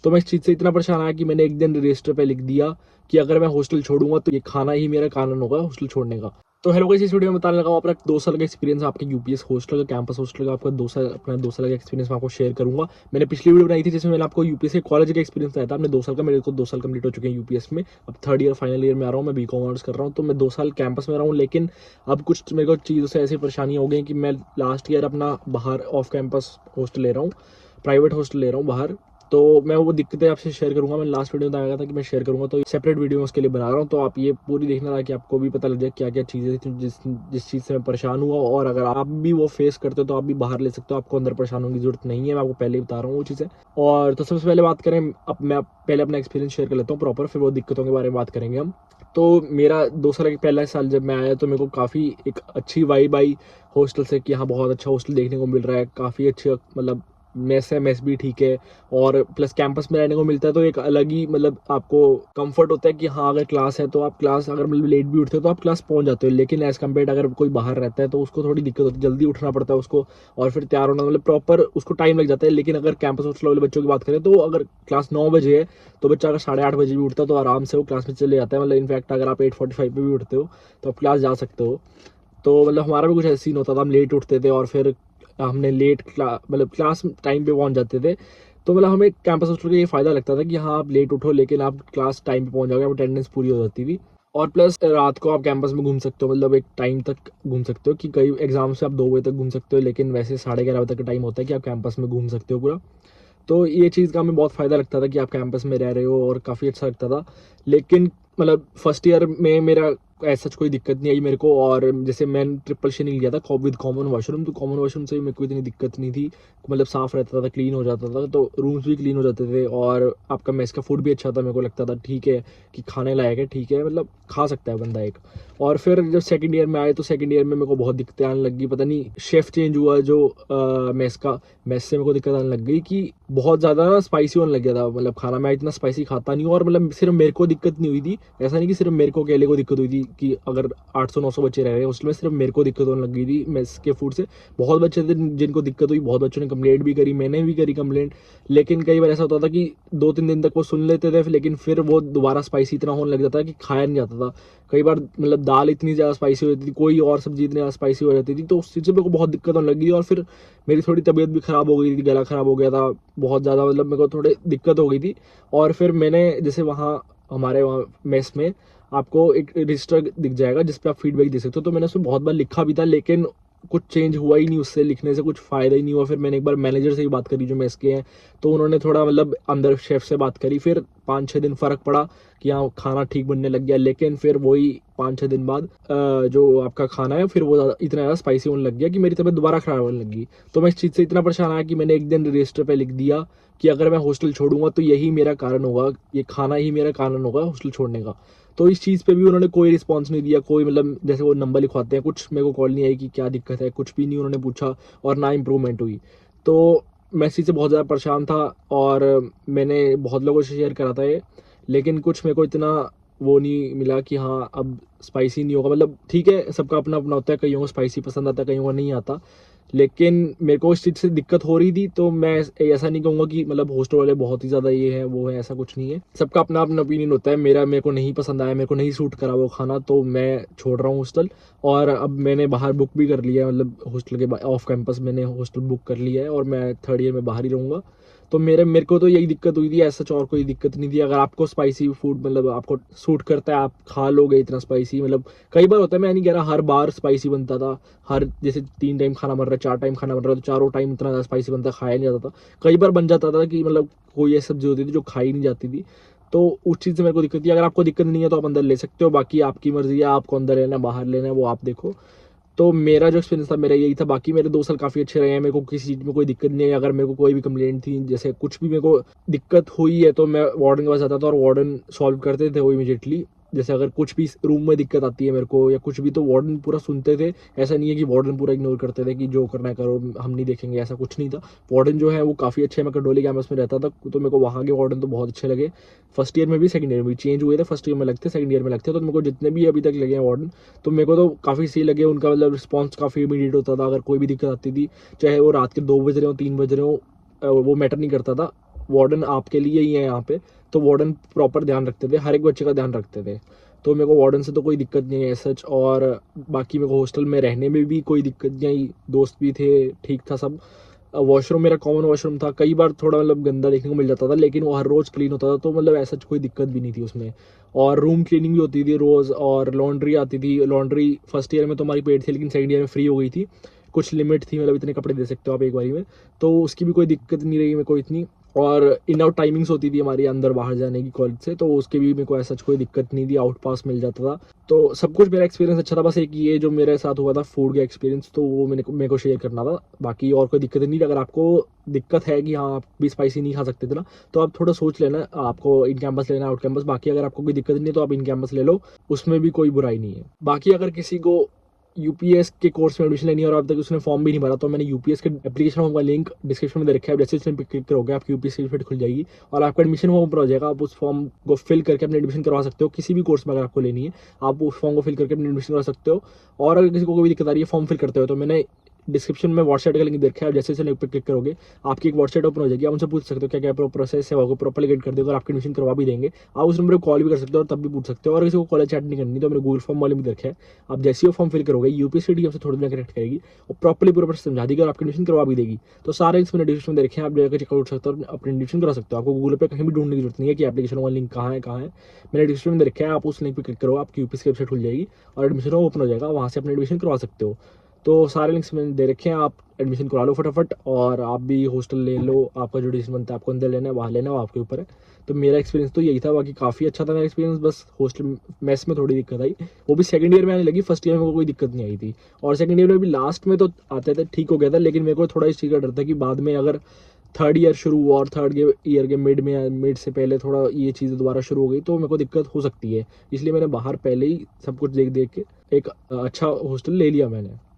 तो मैं इस चीज़ से इतना परेशान आया कि मैंने एक दिन रजिस्टर पे लिख दिया कि अगर मैं हॉस्टल छोड़ूंगा तो ये खाना ही मेरा कारण होगा हॉस्टल छोड़ने का। तो हेलो गाइस, इस वीडियो में बताने लगा हूँ अपना 2 साल का एक्सपीरियंस आपके यूपीएस हॉस्टल का, कैंपस हॉस्टल का, आपका 2 साल अपना 2 साल का एक्सपीरियंस मैं आपको शेयर करूंगा। मैंने पिछली वीडियो बनाई थी जिसमें मैंने आपको यूपीएस के कॉलेज का एक्सपीरियंस बताया था। आपने 2 साल का, मेरे को 2 साल कंप्लीट हो चुके हैं यूपीएस में। अब थर्ड ईयर फाइनल ईयर में आ रहा हूँ, मैं बीकॉम ऑनर्स कर रहा हूँ। तो मैं 2 साल कैंपस में रहा हूँ, लेकिन अब कुछ मेरे को चीज़ों से ऐसी परेशानी हो गई कि मैं लास्ट ईयर अपना बाहर ऑफ कैंपस हॉस्टल ले रहा हूँ, प्राइवेट हॉस्टल ले रहा हूँ बाहर। तो मैं वो दिक्कतें आपसे शेयर करूंगा। मैंने लास्ट वीडियो में बताया था कि मैं शेयर करूंगा, तो सेपरेट वीडियो उसके लिए बना रहा हूँ। तो आप ये पूरी देखना था कि आपको भी पता लग जाए क्या क्या चीज़ें थी जिस चीज़ से मैं परेशान हुआ, और अगर आप भी वो फेस करते हो तो आप भी बाहर ले सकते हो। आपको अंदर परेशान होने की जरूरत नहीं है, मैं आपको पहले ही बता रहा हूँ वो चीज़ें। और तो सबसे पहले बात करें, अब मैं पहले अपना एक्सपीरियंस शेयर कर लेता हूँ प्रॉपर, फिर वो दिक्कतों के बारे में बात करेंगे हम। तो मेरा 2 साल का पहला साल जब मैं आया तो मेरे को काफ़ी एक अच्छी वाइब आई हॉस्टल से कि हाँ बहुत अच्छा हॉस्टल देखने को मिल रहा है, काफ़ी अच्छे मतलब मेस है, मेस भी ठीक है, और प्लस कैंपस में रहने को मिलता है। तो एक अलग ही मतलब आपको कंफर्ट होता है कि हाँ अगर क्लास है तो आप क्लास अगर मतलब लेट भी उठते हो तो आप क्लास पहुंच जाते हो। लेकिन एज कम्पेयर अगर कोई बाहर रहता है तो उसको थोड़ी दिक्कत होती है, जल्दी उठना पड़ता है उसको, और फिर तैयार होना मतलब प्रॉपर उसको टाइम लग जाता है। लेकिन अगर कैंपस हॉस्टल वाले बच्चों की बात करें तो अगर क्लास 9 बजे है तो बच्चा अगर 8:30 बजे भी उठता है तो आराम से वो क्लास में चले जाता है। मतलब इनफैक्ट अगर आप 8:45 पे भी उठते हो तो आप क्लास जा सकते हो। तो मतलब हमारा भी कुछ ऐसा सीन होता था, हम लेट उठते थे और फिर हमने लेट मतलब क्लास टाइम पे पहुंच जाते थे। तो मतलब हमें कैंपस हॉस्टल का ये फायदा लगता था कि हाँ आप लेट उठो लेकिन आप क्लास टाइम पे पहुंच जाओगे, आप अटेंडेंस पूरी हो जाती थी। और प्लस रात को आप कैंपस में घूम सकते हो, मतलब एक टाइम तक घूम सकते हो कि कई एग्जाम से आप 2 बजे तक घूम सकते हो, लेकिन वैसे 11:30 बजे तक का टाइम होता है कि आप कैंपस में घूम सकते हो पूरा। तो ये चीज़ का हमें बहुत फ़ायदा लगता था कि आप कैंपस में रह रहे हो, और काफ़ी अच्छा लगता था। लेकिन मतलब फर्स्ट ईयर में मेरा ऐसा कोई दिक्कत नहीं आई मेरे को। और जैसे मैंने ट्रिपल शेयरिंग लिया था विद कॉमन वॉशरूम, तो कॉमन वॉशरूम से मेरे को इतनी दिक्कत नहीं थी, मतलब साफ़ रहता था, क्लीन हो जाता था, तो रूम्स भी क्लीन हो जाते थे। और आपका मेस का फूड भी अच्छा था, मेरे को लगता था ठीक है कि खाने लायक है, ठीक है मतलब खा सकता है बंदा एक। और फिर जब सेकंड ईयर में आए तो सेकंड ईयर में मेरे को बहुत दिक्कतें आने लगी, पता नहीं शेफ़ चेंज हुआ जो मेस से मेरे को दिक्कत आने लग गई कि बहुत ज़्यादा ना स्पाइसी होने लग गया था। मतलब खाना मैं इतना स्पाइसी खाता नहीं हूँ, और मतलब सिर्फ मेरे को दिक्कत नहीं हुई थी, ऐसा नहीं कि सिर्फ मेरे को अकेले को दिक्कत हुई थी कि अगर 800-900 बच्चे रह रहे हैं हॉस्टल में, सिर्फ मेरे को दिक्कत होने लग गई थी मेस के फूड से। बहुत बच्चे थे जिनको दिक्कत हुई, बहुत बच्चों ने कंप्लेंट भी करी, मैंने भी करी कंप्लेंट। लेकिन कई बार ऐसा होता था कि 2-3 दिन तक वो सुन लेते थे, लेकिन फिर वो दोबारा स्पाइसी इतना होने लग जाता था कि खाया नहीं जाता था। कई बार मतलब दाल इतनी ज़्यादा स्पाइसी हो जाती थी, कोई और सब्जी इतनी ज़्यादा स्पाइसी हो जाती थी, तो उस चीज़ से मेरे को बहुत दिक्कत होने लगी। और फिर मेरी थोड़ी तबीयत भी ख़राब हो गई थी, गला ख़राब हो गया था बहुत ज़्यादा, मतलब मेरे को थोड़ी दिक्कत हो गई थी। और फिर मैंने जैसे वहाँ हमारे वहाँ मेस में आपको एक रजिस्टर दिख जाएगा जिस पे आप फीडबैक दे सकते हो, तो मैंने उसमें बहुत बार लिखा भी था, लेकिन कुछ चेंज हुआ ही नहीं, उससे लिखने से कुछ फ़ायदा ही नहीं हुआ। फिर मैंने एक बार मैनेजर से भी बात करी जो मेस के हैं, तो उन्होंने थोड़ा मतलब अंदर शेफ़ से बात करी, फिर 5-6 दिन फ़र्क पड़ा कि हाँ खाना ठीक बनने लग गया। लेकिन फिर वही 5-6 दिन बाद जो आपका खाना है फिर वो इतना ज़्यादा स्पाइसी होने लग गया कि मेरी तबीयत दोबारा ख़राब होने लगी। तो मैं इस चीज़ से इतना परेशान आया कि मैंने एक दिन रजिस्टर पे लिख दिया कि अगर मैं हॉस्टल छोड़ूंगा तो यही मेरा कारण होगा, ये खाना ही मेरा कारण होगा हॉस्टल छोड़ने का। तो इस चीज़ पे भी उन्होंने कोई रिस्पांस नहीं दिया, कोई मतलब जैसे वो नंबर लिखवाते हैं कुछ, मेरे को कॉल नहीं आई कि क्या दिक्कत है, कुछ भी नहीं उन्होंने पूछा, और ना इम्प्रूवमेंट हुई। तो मैं इस चीज़ से बहुत ज़्यादा परेशान था, और मैंने बहुत लोगों से शेयर करा था ये, लेकिन कुछ मेरे को इतना वो नहीं मिला कि हाँ अब स्पाइसी नहीं होगा। मतलब ठीक है, सबका अपना अपना होता है, कईयों को स्पाइसी पसंद आता है, कईयों को नहीं आता। लेकिन मेरे को इस चीज़ से दिक्कत हो रही थी, तो मैं ऐसा नहीं कहूँगा कि मतलब हॉस्टल वाले बहुत ही ज़्यादा ये है वो है, ऐसा कुछ नहीं है। सबका अपना अपना ओपिनियन होता है। मेरे को नहीं पसंद आया, मेरे को नहीं सूट करा वो खाना, तो मैं छोड़ रहा हूँ हॉस्टल। और अब मैंने बाहर बुक भी कर लिया है, मतलब हॉस्टल के ऑफ कैंपस मैंने हॉस्टल बुक कर लिया है, और मैं थर्ड ईयर में बाहर ही रहूँगा। तो मेरे को तो यही दिक्कत हुई थी, ऐसा और कोई दिक्कत नहीं थी। अगर आपको स्पाइसी फूड मतलब आपको सूट करता है, आप खा लोगे इतना स्पाइसी, मतलब कई बार होता है, मैं नहीं कह रहा हर बार स्पाइसी बनता था, हर जैसे 3 टाइम खाना बन रहा है, 4 टाइम खाना बन रहा है, तो चारों टाइम इतना ज़्यादा स्पाइसी बनता खाया नहीं जाता था। कई बार बन जाता था कि मतलब कोई ऐसी सब्जी होती थी जो खाई नहीं जाती थी, तो उस चीज़ से मेरे को दिक्कत थी। अगर आपको दिक्कत नहीं है तो आप अंदर ले सकते हो, बाकी आपकी मर्जी है, आपको अंदर लेना है बाहर लेना है वो आप देखो। तो मेरा जो एक्सपीरियंस था मेरा यही था। बाकी मेरे 2 साल काफ़ी अच्छे रहे हैं, मेरे को किसी चीज़ में कोई दिक्कत नहीं है। अगर मेरे को कोई भी कंप्लेंट थी, जैसे कुछ भी मेरे को दिक्कत हुई है, तो मैं वार्डन के पास जाता था और वार्डन सॉल्व करते थे वो इमीडिएटली। जैसे अगर कुछ भी रूम में दिक्कत आती है मेरे को या कुछ भी, तो वार्डन पूरा सुनते थे। ऐसा नहीं है कि वार्डन पूरा इग्नोर करते थे कि जो करना है करो, हम नहीं देखेंगे, ऐसा कुछ नहीं था। वार्डन जो है वो काफ़ी अच्छे, मैं कंडोली कैंपस में रहता था तो मेरे को वहाँ के वार्डन तो बहुत अच्छे लगे। फर्स्ट ईयर में भी सेकंड ईयर में भी चेंज हुए थे, फर्स्ट ईयर में लगते सेकंड ईयर में लगते, तो मेरे को जितने भी अभी तक लगे हैं वार्डन, तो मेरे को तो काफ़ी सही लगे। उनका मतलब रिस्पॉन्स काफ़ी इमीडिएट होता था, अगर कोई भी दिक्कत आती थी, चाहे वो रात के 2 बज रहे हो 3 बज रहे हो, वो मैटर नहीं करता था। वार्डन आपके लिए ही है यहाँ पे, तो वार्डन प्रॉपर ध्यान रखते थे, हर एक बच्चे का ध्यान रखते थे। तो मेरे को वार्डन से तो कोई दिक्कत नहीं है सच। और बाकी मेरे को हॉस्टल में रहने में भी कोई दिक्कत नहीं आई, दोस्त भी थे, ठीक था सब। वॉशरूम मेरा कॉमन वॉशरूम था, कई बार थोड़ा मतलब गंदा देखने को मिल जाता था, लेकिन वो हर रोज़ क्लीन होता था, तो मतलब ऐसा कोई दिक्कत भी नहीं थी उसमें। और रूम क्लीनिंग भी होती थी रोज़, और लॉन्ड्री आती थी। लॉन्ड्री फर्स्ट ईयर में तो हमारी पेड थी, लेकिन सेकंड ईयर में फ्री हो गई थी, कुछ लिमिट थी, मतलब इतने कपड़े दे सकते हो आप एक बारी में, तो उसकी भी कोई दिक्कत नहीं रही मेरे को इतनी। और इन आउट टाइमिंग्स होती थी हमारी अंदर बाहर जाने की कॉलेज से, तो उसके भी मेरे को ऐसा कोई दिक्कत नहीं थी, आउट पास मिल जाता था। तो सब कुछ मेरा एक्सपीरियंस अच्छा था। बस एक ये जो मेरे साथ हुआ था फूड का एक्सपीरियंस, तो वो मेरे को शेयर करना था। बाकी और कोई दिक्कत नहीं थी। अगर आपको दिक्कत है कि हाँ आप भी स्पाइसी नहीं खा सकते थे ना, तो आप थोड़ा सोच लेना आपको इन कैंपस लेना आउट कैंपस। बाकी अगर आपको कोई दिक्कत नहीं है तो आप इन कैंपस ले लो, उसमें भी कोई बुराई नहीं है। बाकी अगर किसी को यूपीएस के कोर्स में एडमिशन लेनी है और अब तक उसने फॉर्म भी नहीं भरा, तो मैंने यूपीएस के एप्लीकेशन फॉर्म का लिंक डिस्क्रिप्शन में दे रखा है। जैसे उसमें क्लिक करोगे आपकी यूपीएस की वेबसाइट खुल जाएगी और आपका एडमिशन फॉर्म ऊपर हो जाएगा। आप उस फॉर्म को फिल करके अपने एडमिशन करवा सकते हो। किसी भी कोर्स में अगर आपको लेनी है, आप उस फॉर्म को फिल करके अपने एडमिशन करवा सकते हो। और अगर किसी को कोई दिक्कत आ रही है फॉर्म फिल करते हो, तो मैंने डिस्क्रिप्शन में व्हाट्सएप का लिंक दे रखा है। जैसे लिंक पर क्लिक करोगे आपकी एक व्हाट्सएप ओपन हो जाएगी। आप उनसे पूछ सकते हो क्या क्या प्रोसेस है, वो प्रॉपर्ली गाइड कर देगा और आपकी एडमिशन करवा भी देंगे। आप उस नंबर पर कॉल भी कर सकते हो और तब भी पूछ सकते हो। और किसी को कॉलेज चैट नहीं करनी, तो मैंने गूगल फॉर्म वाले में दे रखा है। आप जैसे ही फॉर्म फिल करोगे यूपीएससी आपसे थोड़ी देर कनेक्ट करेगी और प्रॉपर्ली पूरा प्रोसेस समझा देगी और आपकी एडमिशन करवा भी देगी। तो सारे इसमें डिस्क्रिप्शन में देखे हैं, आप जाकर चेकआउट कर सकते हो और अपनी एडमिशन करा सकते हो। आपको गूगल पे कहीं भी ढूंढने की जरूरत नहीं है कि एप्लीकेशन वाला लिंक कहाँ है मैंने डिस्क्रिप्शन में रखा है। आप उस लिंक पर क्लिक करो, आपकी यूपीएससी की वेबसाइट खुल जाएगी और एडमिशन ओपन हो जाएगा, वहाँ से अपने एडमिशन करवा सकते हो। तो सारे लिंक्स मैंने दे रखे हैं, आप एडमिशन करवा लो फटाफट और आप भी हॉस्टल ले लो। आपका जो डिसीजन बनता है आपको अंदर लेना है वहाँ लेना है, वो आपके ऊपर है। तो मेरा एक्सपीरियंस तो यही था। बाकी काफ़ी अच्छा था मेरा एक्सपीरियंस। बस हॉस्टल मेस में थोड़ी दिक्कत आई, वो भी सेकंड ईयर में आने लगी। फर्स्ट ईयर में कोई दिक्कत नहीं आई थी और सेकंड ईयर में भी लास्ट में तो आते थे, ठीक हो गया था। लेकिन मेरे को थोड़ा इस चीज़ का डर था कि बाद में अगर थर्ड ईयर शुरू हुआ और थर्ड ईयर के मिड से पहले थोड़ा ये चीज़ें दोबारा शुरू हो गई तो मेरे को दिक्कत हो सकती है। इसलिए मैंने बाहर पहले ही सब कुछ देख देख के एक अच्छा हॉस्टल ले लिया मैंने।